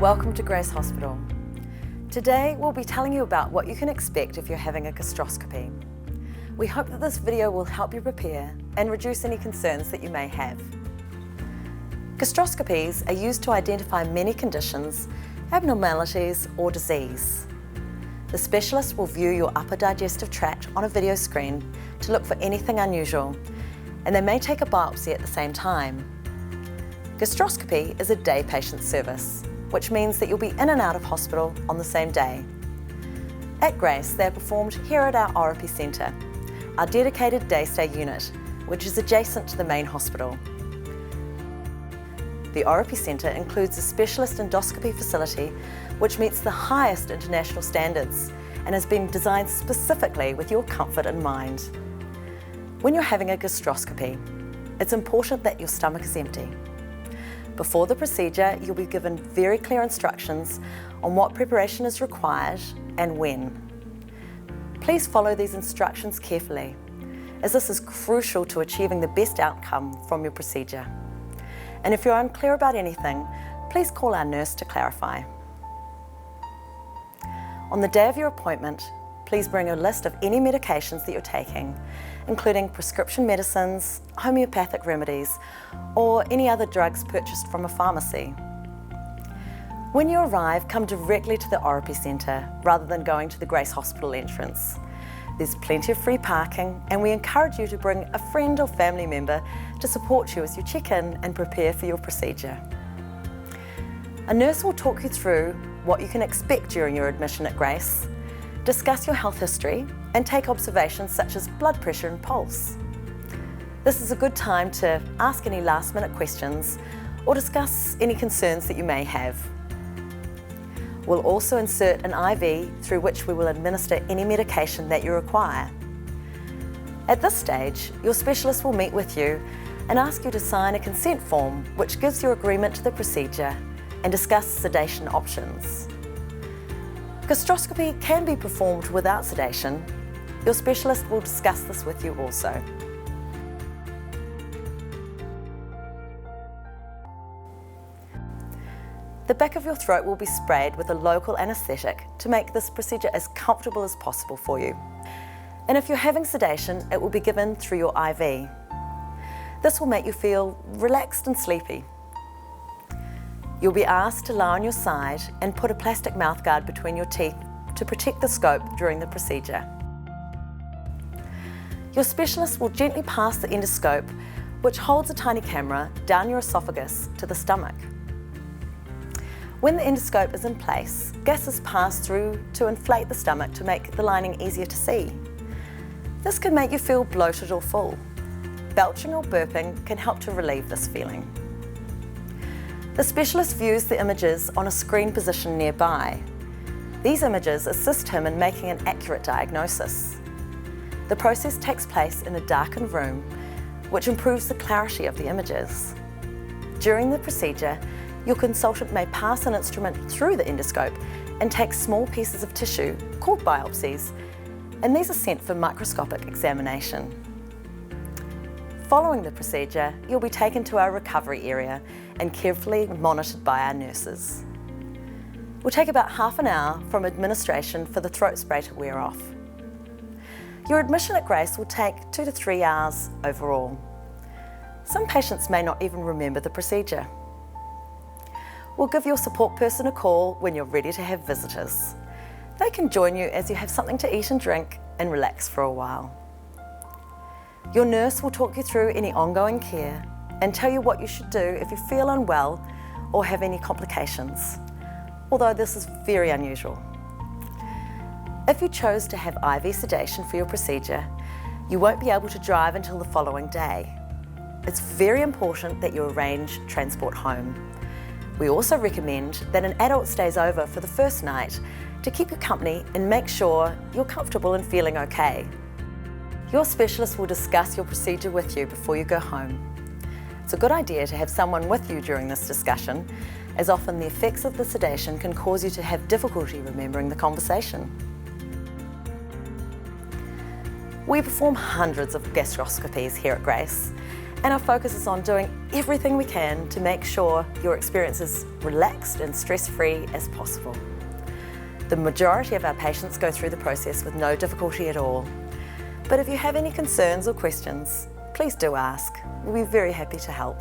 Welcome to Grace Hospital. Today we'll be telling you about what you can expect if you're having a gastroscopy. We hope that this video will help you prepare and reduce any concerns that you may have. Gastroscopies are used to identify many conditions, abnormalities or disease. The specialist will view your upper digestive tract on a video screen to look for anything unusual, and they may take a biopsy at the same time. Gastroscopy is a day patient service, which means that you'll be in and out of hospital on the same day. At Grace, they are performed here at our ORAPI Centre, our dedicated day stay unit, which is adjacent to the main hospital. The ORAPI Centre includes a specialist endoscopy facility which meets the highest international standards and has been designed specifically with your comfort in mind. When you're having a gastroscopy, it's important that your stomach is empty. Before the procedure, you'll be given very clear instructions on what preparation is required and when. Please follow these instructions carefully, as this is crucial to achieving the best outcome from your procedure. And if you're unclear about anything, please call our nurse to clarify. On the day of your appointment, please bring a list of any medications that you're taking, including prescription medicines, homeopathic remedies, or any other drugs purchased from a pharmacy. When you arrive, come directly to the ORAPI Centre rather than going to the Grace Hospital entrance. There's plenty of free parking, and we encourage you to bring a friend or family member to support you as you check in and prepare for your procedure. A nurse will talk you through what you can expect during your admission at Grace, discuss your health history, and take observations such as blood pressure and pulse. This is a good time to ask any last-minute questions or discuss any concerns that you may have. We'll also insert an IV through which we will administer any medication that you require. At this stage, your specialist will meet with you and ask you to sign a consent form which gives your agreement to the procedure and discuss sedation options. Gastroscopy can be performed without sedation. Your specialist will discuss this with you also. The back of your throat will be sprayed with a local anaesthetic to make this procedure as comfortable as possible for you. And if you're having sedation, it will be given through your IV. This will make you feel relaxed and sleepy. You'll be asked to lie on your side and put a plastic mouthguard between your teeth to protect the scope during the procedure. Your specialist will gently pass the endoscope, which holds a tiny camera, down your esophagus to the stomach. When the endoscope is in place, gas is passed through to inflate the stomach to make the lining easier to see. This can make you feel bloated or full. Belching or burping can help to relieve this feeling. The specialist views the images on a screen position nearby. These images assist him in making an accurate diagnosis. The process takes place in a darkened room, which improves the clarity of the images. During the procedure, your consultant may pass an instrument through the endoscope and take small pieces of tissue, called biopsies, and these are sent for microscopic examination. Following the procedure, you'll be taken to our recovery area and carefully monitored by our nurses. It will take about half an hour from administration for the throat spray to wear off. Your admission at Grace will take 2 to 3 hours overall. Some patients may not even remember the procedure. We'll give your support person a call when you're ready to have visitors. They can join you as you have something to eat and drink and relax for a while. Your nurse will talk you through any ongoing care and tell you what you should do if you feel unwell or have any complications, although this is very unusual. If you chose to have IV sedation for your procedure, you won't be able to drive until the following day. It's very important that you arrange transport home. We also recommend that an adult stays over for the first night to keep you company and make sure you're comfortable and feeling okay. Your specialist will discuss your procedure with you before you go home. It's a good idea to have someone with you during this discussion, as often the effects of the sedation can cause you to have difficulty remembering the conversation. We perform hundreds of gastroscopies here at Grace, And our focus is on doing everything we can to make sure your experience is relaxed and stress-free as possible. The majority of our patients go through the process with no difficulty at all. But if you have any concerns or questions, please do ask. We'll be very happy to help.